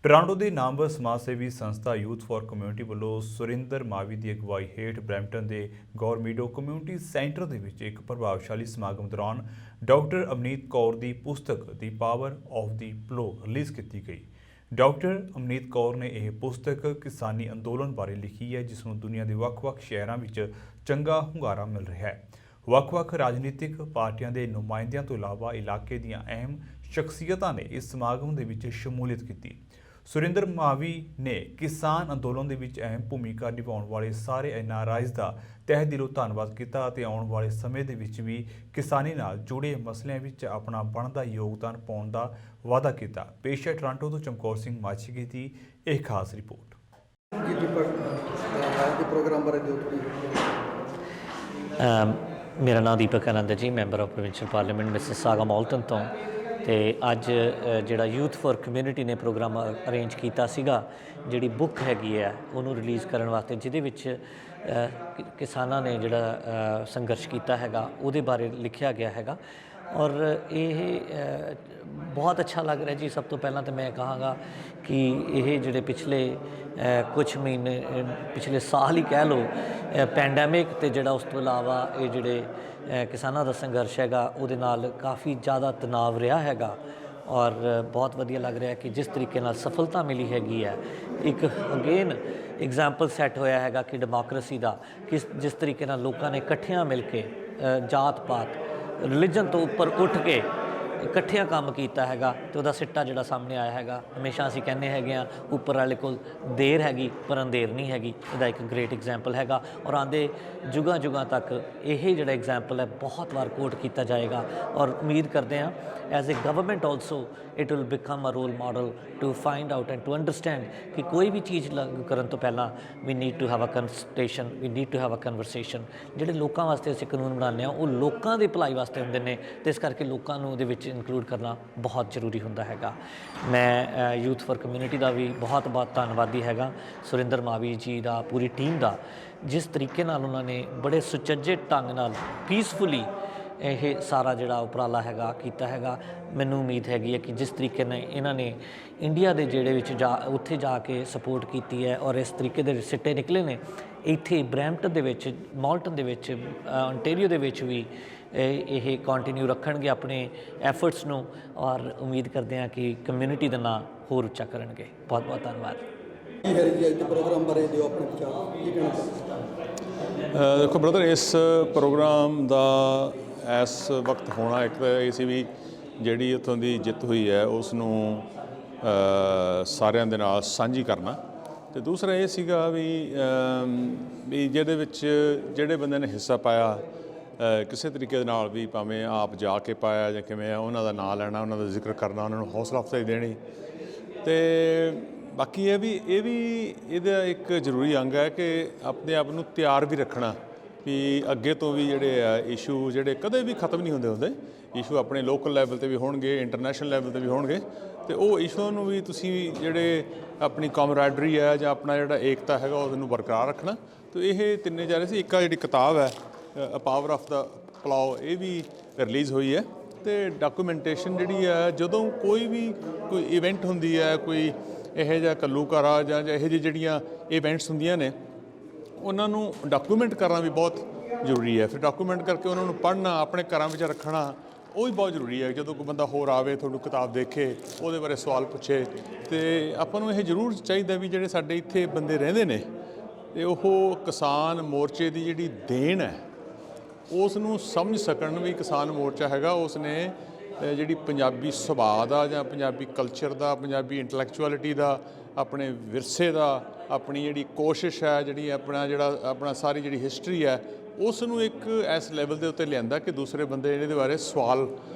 Toronto ਦੀ ਨਾਮਵਰ ਸਮਾਜ ਸੇਵੀ ਸੰਸਥਾ ਯੂਥ ਫਾਰ ਕਮਿਊਨਿਟੀ ਵੱਲੋਂ ਸੁਰਿੰਦਰ ਮਾਵੀ ਦੀ ਅਗਵਾਈ ਹੇਠ ਬਰੈਂਪਟਨ ਦੇ ਗੌਰਮੀਡੋ ਕਮਿਊਨਿਟੀ ਸੈਂਟਰ ਦੇ ਵਿੱਚ ਇੱਕ ਪ੍ਰਭਾਵਸ਼ਾਲੀ ਸਮਾਗਮ ਦੌਰਾਨ ਡਾਕਟਰ ਅਮਨੀਤ ਕੌਰ ਦੀ ਪੁਸਤਕ ਦੀ power of the plough release ਕੀਤੀ ਗਈ। ਡਾਕਟਰ ਅਮਨੀਤ ਕੌਰ ਨੇ ਇਹ ਪੁਸਤਕ ਕਿਸਾਨੀ ਅੰਦੋਲਨ ਬਾਰੇ ਲਿਖੀ ਹੈ, ਜਿਸ ਨੂੰ ਦੁਨੀਆ ਦੇ ਵੱਖ-ਵੱਖ ਸ਼ਹਿਰਾਂ ਵਿੱਚ ਚੰਗਾ ਹੁੰਗਾਰਾ ਮਿਲ ਰਿਹਾ ਹੈ। ਵੱਖ-ਵੱਖ ਰਾਜਨੀਤਿਕ ਪਾਰਟੀਆਂ ਦੇ ਨੁਮਾਇੰਦਿਆਂ ਤੋਂ ਇਲਾਵਾ ਇਲਾਕੇ ਦੀਆਂ ਅਹਿਮ ਸ਼ਖਸੀਅਤਾਂ ਨੇ ਇਸ ਸਮਾਗਮ ਦੇ ਵਿੱਚ ਸ਼ਮੂਲੀਅਤ ਕੀਤੀ। ਸੁਰਿੰਦਰ ਮਾਵੀ ਨੇ ਕਿਸਾਨ ਅੰਦੋਲਨ ਦੇ ਵਿੱਚ ਅਹਿਮ ਭੂਮਿਕਾ ਨਿਭਾਉਣ ਵਾਲੇ ਸਾਰੇ NRIs ਦਾ ਤਹਿ ਦਿਲੋਂ ਧੰਨਵਾਦ ਕੀਤਾ ਅਤੇ ਆਉਣ ਵਾਲੇ ਸਮੇਂ ਦੇ ਵਿੱਚ ਵੀ ਕਿਸਾਨੀ ਨਾਲ ਜੁੜੇ ਮਸਲਿਆਂ ਵਿੱਚ ਆਪਣਾ ਬਣਦਾ ਯੋਗਦਾਨ ਪਾਉਣ ਦਾ ਵਾਅਦਾ ਕੀਤਾ। ਪੇਸ਼ ਹੈ ਟੋਰਾਂਟੋ ਤੋਂ ਚਮਕੌਰ ਸਿੰਘ ਮਾਛੀਗੀ ਦੀ ਇਹ ਖਾਸ ਰਿਪੋਰਟ। ਜੀ ਦੀਪਕ ਦੇ ਪ੍ਰੋਗਰਾਮ ਬਾਰੇ ਦਿਓ ਥੋੜੀ। ਮੇਰਾ ਨਾਮ ਦੀਪਕ ਆਨੰਦ ਜੀ, member of provincial parliament Mississauga Moulton ਤੋਂ। ਤੇ ਅੱਜ ਜਿਹੜਾ ਯੂਥ ਫॉर ਕਮਿਊਨਿਟੀ ਨੇ ਪ੍ਰੋਗਰਾਮ ਅਰੇਂਜ ਕੀਤਾ ਸੀਗਾ, ਜਿਹੜੀ ਬੁੱਕ ਹੈਗੀ ਹੈ ਉਹਨੂੰ ਰਿਲੀਜ਼ ਕਰਨ ਵਾਸਤੇ, ਜਿਹਦੇ ਵਿੱਚ ਕਿਸਾਨਾਂ ਨੇ ਜਿਹੜਾ ਸੰਘਰਸ਼ ਕੀਤਾ ਹੈਗਾ ਉਹਦੇ ਬਾਰੇ ਲਿਖਿਆ ਗਿਆ ਹੈਗਾ। ਔਰ ਇਹ ਬਹੁਤ ਅੱਛਾ ਲੱਗ ਰਿਹਾ ਜੀ। ਸਭ ਤੋਂ ਪਹਿਲਾਂ ਤਾਂ ਮੈਂ ਕਹਾਂਗਾ ਕਿ ਇਹ ਜਿਹੜੇ ਪਿਛਲੇ ਕੁਛ ਮਹੀਨੇ, ਪਿਛਲੇ ਸਾਲ ਹੀ ਕਹਿ ਲਓ, ਪੈਂਡੈਮਿਕ ਤੇ ਜਿਹੜਾ ਉਸ ਤੋਂ ਇਲਾਵਾ ਇਹ ਜਿਹੜੇ ਕਿਸਾਨਾਂ ਦਾ ਸੰਘਰਸ਼ ਹੈਗਾ ਉਹਦੇ ਨਾਲ ਕਾਫੀ ਜ਼ਿਆਦਾ ਤਣਾਅ ਰਿਹਾ ਹੈਗਾ। ਔਰ ਬਹੁਤ ਵਧੀਆ ਲੱਗ ਰਿਹਾ ਕਿ ਜਿਸ ਤਰੀਕੇ ਨਾਲ ਸਫਲਤਾ ਮਿਲੀ ਹੈਗੀ ਹੈ, ਇੱਕ ਅਗੇਨ ਐਗਜ਼ਾਮਪਲ ਸੈੱਟ ਹੋਇਆ ਹੈਗਾ ਕਿ ਡੈਮੋਕ੍ਰੇਸੀ ਦਾ, ਜਿਸ ਤਰੀਕੇ ਨਾਲ ਲੋਕਾਂ ਨੇ ਇਕੱਠਿਆਂ ਮਿਲ ਕੇ ਜਾਤ ਪਾਤ ਰਿਲੀਜਨ ਤੋਂ ਉੱਪਰ ਉੱਠ ਕੇ ਇਕੱਠਿਆਂ ਕੰਮ ਕੀਤਾ ਹੈਗਾ ਤੇ ਉਹਦਾ ਸਿੱਟਾ ਜਿਹੜਾ ਸਾਹਮਣੇ ਆਇਆ ਹੈਗਾ। ਹਮੇਸ਼ਾ ਅਸੀਂ ਕਹਿੰਦੇ ਹੈਗੇ ਆ ਉੱਪਰ ਵਾਲੇ ਕੋਲ ਦੇਰ ਹੈਗੀ ਪਰ ਅੰਧੇਰ ਨਹੀਂ ਹੈਗੀ। ਇਹਦਾ ਇੱਕ ਗ੍ਰੇਟ ਐਗਜ਼ਾਮਪਲ ਹੈਗਾ ਔਰ ਆਉਂਦੇ ਜੁਗਾਂ ਤੱਕ ਇਹ ਜਿਹੜਾ ਐਗਜ਼ਾਮਪਲ ਹੈ ਬਹੁਤ ਵਾਰ ਕੋਟ ਕੀਤਾ ਜਾਏਗਾ। ਔਰ ਉਮੀਦ ਕਰਦੇ ਹਾਂ as a government also it will become a role model to find out and to understand ਕਿ ਕੋਈ ਵੀ ਚੀਜ਼ ਲਾਗੂ ਕਰਨ ਤੋਂ ਪਹਿਲਾਂ we need to have a consultation, we need to have a conversation. ਜਿਹੜੇ ਲੋਕਾਂ ਵਾਸਤੇ ਅਸੀਂ ਕਾਨੂੰਨ ਬਣਾਉਂਦੇ ਹਾਂ ਉਹ ਲੋਕਾਂ ਦੀ ਭਲਾਈ ਵਾਸਤੇ ਹੁੰਦੇ ਨੇ ਤੇ ਇਸ ਕਰਕੇ ਲੋਕਾਂ ਨੂੰ ਉਹਦੇ ਵਿੱਚ ਇਨਕਲੂਡ ਕਰਨਾ ਬਹੁਤ ਜ਼ਰੂਰੀ ਹੁੰਦਾ ਹੈਗਾ। ਮੈਂ ਯੂਥ ਫॉर ਕਮਿਊਨਿਟੀ ਦਾ ਵੀ ਬਹੁਤ ਧੰਨਵਾਦੀ ਹੈਗਾ, ਸੁਰਿੰਦਰ ਮਾਵੀ ਜੀ ਦਾ, ਪੂਰੀ ਟੀਮ ਦਾ, ਜਿਸ ਤਰੀਕੇ ਨਾਲ ਉਹਨਾਂ ਨੇ ਬੜੇ ਸੁਚੱਜੇ ਢੰਗ ਨਾਲ ਪੀਸਫੁਲੀ ਇਹ ਸਾਰਾ ਜਿਹੜਾ ਉਪਰਾਲਾ ਹੈਗਾ ਕੀਤਾ ਹੈਗਾ। ਮੈਨੂੰ ਉਮੀਦ ਹੈਗੀ ਹੈ ਕਿ ਜਿਸ ਤਰੀਕੇ ਨਾਲ ਇਹਨਾਂ ਨੇ ਇੰਡੀਆ ਦੇ ਜਿਹੜੇ ਵਿੱਚ ਉੱਥੇ ਜਾ ਕੇ ਸਪੋਰਟ ਕੀਤੀ ਹੈ ਔਰ ਇਸ ਤਰੀਕੇ ਦੇ ਸਿੱਟੇ ਨਿਕਲੇ ਨੇ, ਇੱਥੇ ਬਰੈਂਪਟਨ ਦੇ ਵਿੱਚ, ਮੌਲਟਨ ਦੇ ਵਿੱਚ, ontario ਦੇ ਵਿੱਚ ਵੀ ਇਹ ਕੰਟੀਨਿਊ ਰੱਖਣਗੇ ਆਪਣੇ ਐਫਰਟਸ ਨੂੰ। ਔਰ ਉਮੀਦ ਕਰਦੇ ਹਾਂ ਕਿ ਕਮਿਊਨਿਟੀ ਦਾ ਨਾਂ ਹੋਰ ਉੱਚਾ ਕਰਨਗੇ। ਬਹੁਤ ਬਹੁਤ ਧੰਨਵਾਦ। ਕੀ ਹੈ ਜੀ ਅੱਜ ਦੇ ਪ੍ਰੋਗਰਾਮ ਬਾਰੇ ਦਿਓ ਆਪਣੇ ਵਿਚਾਰ, ਕੀ ਕਹਿਣਾ ਚਾਹੁੰਦੇ? ਦੇਖੋ ਬ੍ਰਦਰ, ਇਸ ਪ੍ਰੋਗਰਾਮ ਦਾ ਇਸ ਵਕਤ ਹੋਣਾ, ਇੱਕ ਤਾਂ ਇਹ ਸੀ ਵੀ ਜਿਹੜੀ ਉੱਥੋਂ ਦੀ ਜਿੱਤ ਹੋਈ ਹੈ ਉਸ ਨੂੰ ਸਾਰਿਆਂ ਦੇ ਨਾਲ ਸਾਂਝੀ ਕਰਨਾ, ਅਤੇ ਦੂਸਰਾ ਇਹ ਸੀਗਾ ਵੀ ਜਿਹਦੇ ਵਿੱਚ ਜਿਹੜੇ ਬੰਦੇ ਨੇ ਹਿੱਸਾ ਪਾਇਆ ਕਿਸੇ ਤਰੀਕੇ ਦੇ ਨਾਲ ਵੀ, ਭਾਵੇਂ ਆਪ ਜਾ ਕੇ ਪਾਇਆ ਜਾਂ ਕਿਵੇਂ ਆ, ਉਹਨਾਂ ਦਾ ਨਾਂ ਲੈਣਾ, ਉਹਨਾਂ ਦਾ ਜ਼ਿਕਰ ਕਰਨਾ, ਉਹਨਾਂ ਨੂੰ ਹੌਸਲਾ ਅਫਜ਼ਾਈ ਦੇਣੀ। ਅਤੇ ਬਾਕੀ ਇਹ ਵੀ ਇਹਦਾ ਇੱਕ ਜ਼ਰੂਰੀ ਅੰਗ ਹੈ ਕਿ ਆਪਣੇ ਆਪ ਨੂੰ ਤਿਆਰ ਵੀ ਰੱਖਣਾ ਵੀ ਅੱਗੇ ਤੋਂ ਵੀ ਜਿਹੜੇ ਆ ਇਸ਼ੂ ਜਿਹੜੇ ਕਦੇ ਵੀ ਖਤਮ ਨਹੀਂ ਹੁੰਦੇ ਇਸ਼ੂ ਆਪਣੇ ਲੋਕਲ ਲੈਵਲ 'ਤੇ ਵੀ ਹੋਣਗੇ, ਇੰਟਰਨੈਸ਼ਨਲ ਲੈਵਲ 'ਤੇ ਵੀ ਹੋਣਗੇ, ਅਤੇ ਉਹ ਇਸ਼ੂਆਂ ਨੂੰ ਵੀ ਤੁਸੀਂ ਜਿਹੜੇ ਆਪਣੀ ਕਮਰਾਡਰੀ ਹੈ ਜਾਂ ਆਪਣਾ ਜਿਹੜਾ ਏਕਤਾ ਹੈਗਾ ਉਹਨੂੰ ਬਰਕਰਾਰ ਰੱਖਣਾ। ਅਤੇ ਇਹ ਤਿੰਨੇ ਜਾ ਰਹੇ ਸੀ। ਇੱਕ ਜਿਹੜੀ ਕਿਤਾਬ ਹੈ ਅ ਪਾਵਰ ਆਫ ਦਾ ਪਲਾਓ, ਇਹ ਵੀ ਰਿਲੀਜ਼ ਹੋਈ ਹੈ। ਅਤੇ ਡਾਕੂਮੈਂਟੇਸ਼ਨ ਜਿਹੜੀ ਹੈ, ਜਦੋਂ ਕੋਈ ਇਵੈਂਟ ਹੁੰਦੀ ਹੈ, ਕੋਈ ਇਹੋ ਜਿਹਾ ਘੱਲੂਘਾਰਾ ਜਾਂ ਇਹੋ ਜਿਹੀ ਜਿਹੜੀਆਂ ਇਵੈਂਟਸ ਹੁੰਦੀਆਂ ਨੇ, ਉਹਨਾਂ ਨੂੰ ਡਾਕੂਮੈਂਟ ਕਰਨਾ ਵੀ ਬਹੁਤ ਜ਼ਰੂਰੀ ਹੈ। ਫਿਰ ਡਾਕੂਮੈਂਟ ਕਰਕੇ ਉਹਨਾਂ ਨੂੰ ਪੜ੍ਹਨਾ, ਆਪਣੇ ਘਰਾਂ ਵਿੱਚ ਰੱਖਣਾ, ਉਹ ਵੀ ਬਹੁਤ ਜ਼ਰੂਰੀ ਹੈ। ਜਦੋਂ ਕੋਈ ਬੰਦਾ ਹੋਰ ਆਵੇ, ਤੁਹਾਨੂੰ ਕਿਤਾਬ ਦੇਖੇ, ਉਹਦੇ ਬਾਰੇ ਸਵਾਲ ਪੁੱਛੇ, ਅਤੇ ਆਪਾਂ ਨੂੰ ਇਹ ਜ਼ਰੂਰ ਚਾਹੀਦਾ ਵੀ ਜਿਹੜੇ ਸਾਡੇ ਇੱਥੇ ਬੰਦੇ ਰਹਿੰਦੇ ਨੇ ਅਤੇ ਉਹ ਕਿਸਾਨ ਮੋਰਚੇ ਦੀ ਜਿਹੜੀ ਦੇਣ ਹੈ ਉਸ ਨੂੰ ਸਮਝ ਸਕਣ ਵੀ ਕਿਸਾਨ ਮੋਰਚਾ ਹੈਗਾ, ਉਸ ਨੇ ਜਿਹੜੀ ਪੰਜਾਬੀ ਸੁਭਾਅ ਦਾ ਜਾਂ ਪੰਜਾਬੀ ਕਲਚਰ ਦਾ, ਪੰਜਾਬੀ ਇੰਟਲੈਕਚੁਅਲਿਟੀ ਦਾ, ਆਪਣੇ ਵਿਰਸੇ ਦਾ, ਆਪਣੀ ਜਿਹੜੀ ਕੋਸ਼ਿਸ਼ ਹੈ, ਜਿਹੜੀ ਆਪਣਾ ਸਾਰੀ ਜਿਹੜੀ ਹਿਸਟਰੀ ਹੈ, ਉਸ ਨੂੰ ਇੱਕ ਇਸ ਲੈਵਲ ਦੇ ਉੱਤੇ ਲਿਆਂਦਾ ਕਿ ਦੂਸਰੇ ਬੰਦੇ ਇਹਦੇ ਬਾਰੇ ਸਵਾਲ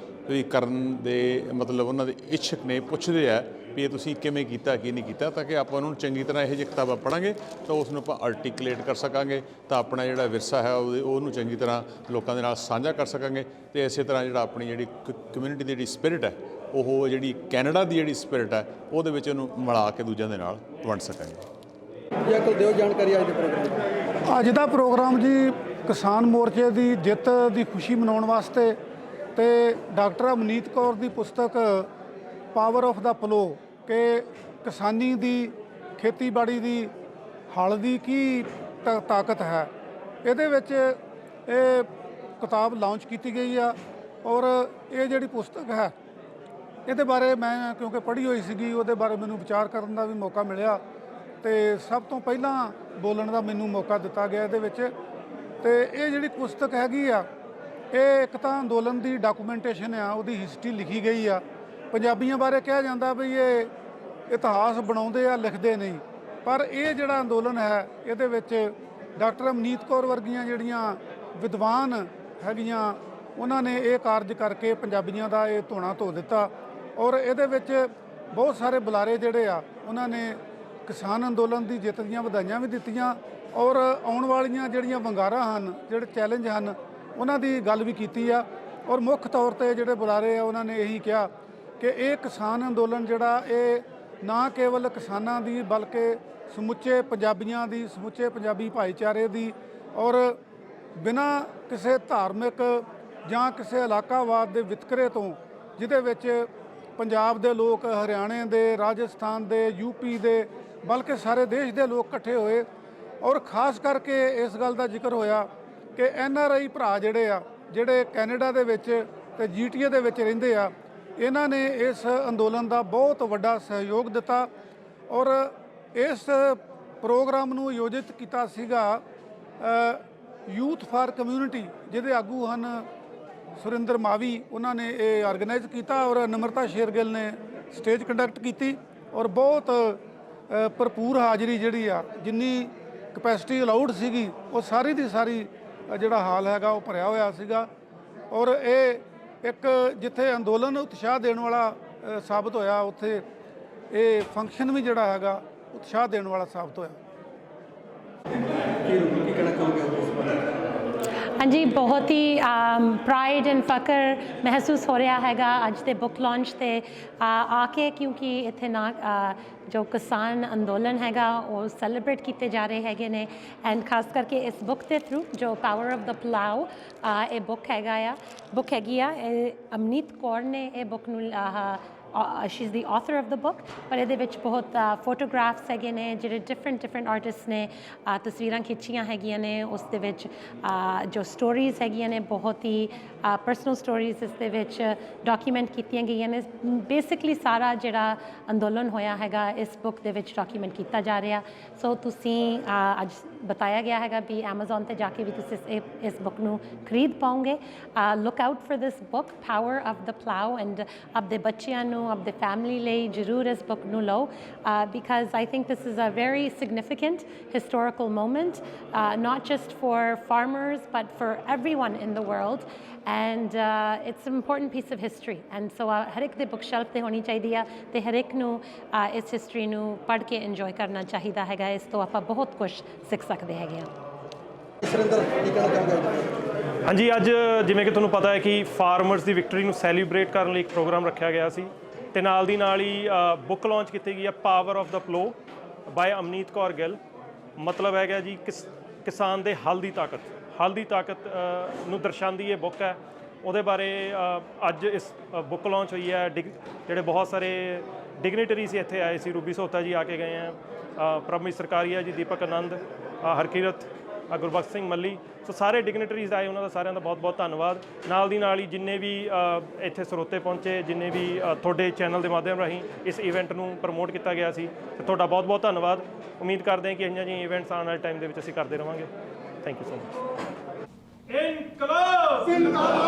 ਵੀ ਕਰਨ ਦੇ ਮਤਲਬ ਉਹਨਾਂ ਦੇ ਇੱਛੁਕ ਨੇ, ਪੁੱਛਦੇ ਆ ਵੀ ਇਹ ਤੁਸੀਂ ਕਿਵੇਂ ਕੀਤਾ, ਕੀ ਨਹੀਂ ਕੀਤਾ, ਤਾਂ ਕਿ ਆਪਾਂ ਉਹਨੂੰ ਚੰਗੀ ਤਰ੍ਹਾਂ ਇਹੋ ਜਿਹੀ ਕਿਤਾਬਾਂ ਪੜ੍ਹਾਂਗੇ ਤਾਂ ਉਸ ਨੂੰ ਆਪਾਂ ਆਰਟੀਕੂਲੇਟ ਕਰ ਸਕਾਂਗੇ, ਤਾਂ ਆਪਣਾ ਜਿਹੜਾ ਵਿਰਸਾ ਹੈ ਉਹਨੂੰ ਚੰਗੀ ਤਰ੍ਹਾਂ ਲੋਕਾਂ ਦੇ ਨਾਲ ਸਾਂਝਾ ਕਰ ਸਕਾਂਗੇ। ਅਤੇ ਇਸੇ ਤਰ੍ਹਾਂ ਜਿਹੜਾ ਆਪਣੀ ਜਿਹੜੀ ਕਮਿਊਨਿਟੀ ਦੀ ਜਿਹੜੀ ਸਪਿਰਿਟ ਹੈ, ਉਹ ਜਿਹੜੀ ਕੈਨੇਡਾ ਦੀ ਜਿਹੜੀ ਸਪਿਰਿਟ ਹੈ, ਉਹਦੇ ਵਿੱਚ ਉਹਨੂੰ ਮਿਲਾ ਕੇ ਦੂਜਿਆਂ ਦੇ ਨਾਲ ਵੰਡ ਸਕਾਂਗੇ। ਜਾਂ ਕੋਈ ਦਿਓ ਜਾਣਕਾਰੀ ਅੱਜ ਦੇ ਪ੍ਰੋਗਰਾਮ। ਅੱਜ ਦਾ ਪ੍ਰੋਗਰਾਮ ਜੀ ਕਿਸਾਨ ਮੋਰਚੇ ਦੀ ਜਿੱਤ ਦੀ ਖੁਸ਼ੀ ਮਨਾਉਣ ਵਾਸਤੇ ਤੇ ਡਾਕਟਰ ਅਮਨੀਤ ਕੌਰ ਦੀ ਪੁਸਤਕ ਪਾਵਰ ਆਫ ਦਾ ਪਲੋ ਕਿ ਕਿਸਾਨੀ ਦੀ, ਖੇਤੀਬਾੜੀ ਦੀ, ਹਲ ਦੀ ਕੀ ਤਾਕਤ ਹੈ। ਇਹਦੇ ਵਿੱਚ ਇਹ ਕਿਤਾਬ ਲਾਂਚ ਕੀਤੀ ਗਈ ਆ ਔਰ ਇਹ ਜਿਹੜੀ ਪੁਸਤਕ ਹੈ ਇਹਦੇ ਬਾਰੇ ਮੈਂ ਕਿਉਂਕਿ ਪੜ੍ਹੀ ਹੋਈ ਸੀਗੀ, ਉਹਦੇ ਬਾਰੇ ਮੈਨੂੰ ਵਿਚਾਰ ਕਰਨ ਦਾ ਵੀ ਮੌਕਾ ਮਿਲਿਆ ਤੇ ਸਭ ਤੋਂ ਪਹਿਲਾਂ ਬੋਲਣ ਦਾ ਮੈਨੂੰ ਮੌਕਾ ਦਿੱਤਾ ਗਿਆ ਇਹਦੇ ਵਿੱਚ। ਤੇ ਇਹ ਜਿਹੜੀ ਪੁਸਤਕ ਹੈਗੀ ਆ, ਇਹ ਇੱਕ ਤਾਂ ਅੰਦੋਲਨ ਦੀ ਡਾਕੂਮੈਂਟੇਸ਼ਨ ਆ, ਉਹਦੀ ਹਿਸਟਰੀ ਲਿਖੀ ਗਈ ਆ। ਪੰਜਾਬੀਆਂ ਬਾਰੇ ਕਿਹਾ ਜਾਂਦਾ ਵੀ ਇਹ ਇਤਿਹਾਸ ਬਣਾਉਂਦੇ ਆ, ਲਿਖਦੇ ਨਹੀਂ, ਪਰ ਇਹ ਜਿਹੜਾ ਅੰਦੋਲਨ ਹੈ ਇਹਦੇ ਵਿੱਚ ਡਾਕਟਰ ਅਮਨੀਤ ਕੌਰ ਵਰਗੀਆਂ ਜਿਹੜੀਆਂ ਵਿਦਵਾਨ ਹੈਗੀਆਂ, ਉਹਨਾਂ ਨੇ ਇਹ ਕਾਰਜ ਕਰਕੇ ਪੰਜਾਬੀਆਂ ਦਾ ਇਹ ਧੋਣਾ ਧੋ ਦਿੱਤਾ। ਔਰ ਇਹਦੇ ਵਿੱਚ ਬਹੁਤ ਸਾਰੇ ਬੁਲਾਰੇ ਜਿਹੜੇ ਆ ਉਹਨਾਂ ਨੇ ਕਿਸਾਨ ਅੰਦੋਲਨ ਦੀ ਜਿੱਤ ਦੀਆਂ ਵਧਾਈਆਂ ਵੀ ਦਿੱਤੀਆਂ ਔਰ ਆਉਣ ਵਾਲੀਆਂ ਜਿਹੜੀਆਂ ਵੰਗਾਰਾਂ ਹਨ, ਜਿਹੜੇ ਚੈਲੰਜ ਹਨ, ਉਹਨਾਂ ਦੀ ਗੱਲ ਵੀ ਕੀਤੀ ਆ। ਔਰ ਮੁੱਖ ਤੌਰ ਤੇ ਜਿਹੜੇ ਬੁਲਾਰੇ ਆ ਉਹਨਾਂ ਨੇ ਇਹੀ ਕਿਹਾ ਕਿ ਇਹ ਕਿਸਾਨ ਅੰਦੋਲਨ ਜਿਹੜਾ ਇਹ ਨਾ ਕੇਵਲ ਕਿਸਾਨਾਂ ਦੀ ਬਲਕਿ ਸਮੁੱਚੇ ਪੰਜਾਬੀਆਂ ਦੀ, ਸਮੁੱਚੇ ਪੰਜਾਬੀ ਭਾਈਚਾਰੇ ਦੀ ਔਰ ਬਿਨਾਂ ਕਿਸੇ ਧਾਰਮਿਕ ਜਾਂ ਕਿਸੇ ਇਲਾਕਾਵਾਦ ਦੇ ਵਿਤਕਰੇ ਤੋਂ, ਜਿਹਦੇ ਵਿੱਚ ਪੰਜਾਬ ਦੇ ਲੋਕ, ਹਰਿਆਣੇ ਦੇ, ਰਾਜਸਥਾਨ ਦੇ, ਯੂਪੀ ਦੇ, ਬਲਕਿ ਸਾਰੇ ਦੇਸ਼ ਦੇ ਲੋਕ ਇਕੱਠੇ ਹੋਏ। ਔਰ ਖਾਸ ਕਰਕੇ ਇਸ ਗੱਲ ਦਾ ਜ਼ਿਕਰ ਹੋਇਆ ਕਿ NRI ਭਰਾ ਜਿਹੜੇ ਆ, ਜਿਹੜੇ ਕੈਨੇਡਾ ਦੇ ਵਿੱਚ ਤੇ GTA ਦੇ ਵਿੱਚ ਰਹਿੰਦੇ ਆ, ਇਹਨਾਂ ਨੇ ਇਸ ਅੰਦੋਲਨ ਦਾ ਬਹੁਤ ਵੱਡਾ ਸਹਿਯੋਗ ਦਿੱਤਾ। ਔਰ ਇਸ ਪ੍ਰੋਗਰਾਮ ਨੂੰ ਆਯੋਜਿਤ ਕੀਤਾ ਸੀਗਾ ਯੂਥ ਫਾਰ ਕਮਿਊਨਿਟੀ, ਜਿਹਦੇ ਆਗੂ ਹਨ ਸੁਰਿੰਦਰ ਮਾਵੀ, ਉਹਨਾਂ ਨੇ ਇਹ ਆਰਗੇਨਾਈਜ਼ ਕੀਤਾ ਔਰ ਨਿਮਰਤਾ ਸ਼ੇਰਗਿੱਲ ਨੇ ਸਟੇਜ ਕੰਡਕਟ ਕੀਤੀ। ਔਰ ਬਹੁਤ ਭਰਪੂਰ ਹਾਜ਼ਰੀ ਜਿਹੜੀ ਆ, ਜਿੰਨੀ ਕਪੈਸਿਟੀ ਅਲਾਉਡ ਸੀਗੀ ਉਹ ਸਾਰੀ ਦੀ ਸਾਰੀ ਜਿਹੜਾ ਹਾਲ ਹੈਗਾ ਉਹ ਭਰਿਆ ਹੋਇਆ ਸੀਗਾ। ਔਰ ਇਹ ਇੱਕ ਜਿੱਥੇ ਅੰਦੋਲਨ ਉਤਸ਼ਾਹ ਦੇਣ ਵਾਲਾ ਸਾਬਤ ਹੋਇਆ, ਉੱਥੇ ਇਹ ਫੰਕਸ਼ਨ ਵੀ ਜਿਹੜਾ ਹੈਗਾ ਉਤਸ਼ਾਹ ਦੇਣ ਵਾਲਾ ਸਾਬਤ ਹੋਇਆ। ਕੀ ਕਹਿਣਾ ਚਾਹੋਗੇ ਇਸ ਬਾਰੇ? हाँ जी, बहुत ही प्राइड एंड फकर महसूस हो रहा हैगा अज दे बुक लॉन्च ते आके, क्योंकि इत्थे ना जो किसान अंदोलन हैगा वो सैलीब्रेट किए जा रहे हैगे ने। एंड खास करके इस बुक के थ्रू जो पावर ऑफ द प्लाउ ये बुक हैगा आ, बुक हैगी आ अमनीत कौर ने ये बुक नूं she is the author of the book, पर ये बहुत फोटोग्राफ्स हैगे ने जिहड़े डिफरेंट आर्टिस्ट ने तस्वीरां खिंचियां हैगियां ने। उस दे विच जो स्टोरीज़ हैगियां ने बहुत ही परसनल स्टोरीज़ इस दे विच डॉक्यूमेंट कीतियां गईयां ने। बेसिकली सारा जिहड़ा अंदोलन होया हैगा इस बुक दे विच डॉक्यूमेंट किया जा रहा। सो तुसीं अज बताया गया हैगा भी Amazon ते जाके भी तुसीं इस बुक नूं खरीद पाओगे। Look out for this book power of the plough and अपने बच्चों नूं, अपने फैमिली ਲਈ ਜ਼ਰੂਰ ਇਸ बुक ਨੂੰ ਲਓ, because I think this is a very significant historical moment, not just for farmers but for everyone in the world, and it's an important piece of history, and so ਹਰ ਇੱਕ ਦੇ book shelf ਤੇ ਹੋਣੀ ਚਾਹੀਦੀ ਆ ਤੇ ਹਰ ਇੱਕ ਨੂੰ ਇਸ ਹਿਸਟਰੀ ਨੂੰ ਪੜ੍ਹ ਕੇ ਇੰਜੋਏ ਕਰਨਾ ਚਾਹੀਦਾ ਹੈਗਾ। ਇਸ ਤੋਂ ਆਪਾਂ ਬਹੁਤ ਕੁਝ ਸਿੱਖ ਸਕਦੇ ਹੈਗੇ ਆ। ਸੁਰਿੰਦਰ, ਕੀ ਕਹਿਣਾ ਚਾਹੋਗੇ? ਹਾਂਜੀ, ਅੱਜ ਜਿਵੇਂ ਕਿ ਤੁਹਾਨੂੰ ਪਤਾ ਹੈ ਕਿ ਫਾਰਮਰਸ ਦੀ ਵਿਕਟਰੀ ਨੂੰ ਸੈਲੀਬ੍ਰੇਟ ਕਰਨ ਲਈ ਇੱਕ ਪ੍ਰੋਗਰਾਮ ਰੱਖਿਆ ਗਿਆ ਸੀ ਤੇ ਨਾਲ ਦੀ ਨਾਲ ਹੀ ਬੁੱਕ ਲਾਂਚ ਕੀਤੀ ਗਈ ਹੈ ਪਾਵਰ ਆਫ ਦਾ ਪਲੋ ਬਾਏ ਅਮਨੀਤ ਕੌਰ ਗਿੱਲ। ਮਤਲਬ ਹੈਗਾ ਜੀ ਕਿਸਾਨ ਦੇ ਹਲ ਦੀ ਤਾਕਤ ਨੂੰ ਦਰਸਾਉਂਦੀ ਇਹ ਬੁੱਕ ਹੈ। ਉਹਦੇ ਬਾਰੇ ਅੱਜ ਇਸ ਬੁੱਕ ਲਾਂਚ ਹੋਈ ਹੈ। ਜਿਹੜੇ ਬਹੁਤ ਸਾਰੇ ਡਿਗਨਿਟਰੀ ਸੀ ਇੱਥੇ ਆਏ ਸੀ, ਰੂਬੀ ਸੋਤਾ ਜੀ ਆ ਕੇ ਗਏ ਹੈ, ਪ੍ਰਭਮੀਤ ਸਰਕਾਰੀਆ ਜੀ, ਦੀਪਕ ਆਨੰਦ, ਹਰਕੀਰਤ, ਗੁਰਬਖਸ਼ ਸਿੰਘ ਮੱਲੀ, ਸੋ ਸਾਰੇ ਡਿਗਨਿਟਰੀਜ਼ ਆਏ, ਉਹਨਾਂ ਦਾ ਸਾਰਿਆਂ ਦਾ ਬਹੁਤ ਬਹੁਤ ਧੰਨਵਾਦ। ਨਾਲ ਦੀ ਨਾਲ ਹੀ ਜਿੰਨੇ ਵੀ ਇੱਥੇ ਸਰੋਤੇ ਪਹੁੰਚੇ, ਜਿੰਨੇ ਵੀ ਤੁਹਾਡੇ ਚੈਨਲ ਦੇ ਮਾਧਿਅਮ ਰਾਹੀਂ ਇਸ ਇਵੈਂਟ ਨੂੰ ਪ੍ਰਮੋਟ ਕੀਤਾ ਗਿਆ ਸੀ, ਤੇ ਤੁਹਾਡਾ ਬਹੁਤ ਬਹੁਤ ਧੰਨਵਾਦ। ਉਮੀਦ ਕਰਦੇ ਹਾਂ ਕਿ ਇਹੀਆਂ ਜਿਹੀਆਂ ਇਵੈਂਟਸ ਆਉਣ ਵਾਲੇ ਟਾਈਮ ਦੇ ਵਿੱਚ ਅਸੀਂ ਕਰਦੇ ਰਹਾਂਗੇ। Thank you so much. ਇਨਕਲਾਬ ਜ਼ਿੰਦਾਬਾਦ।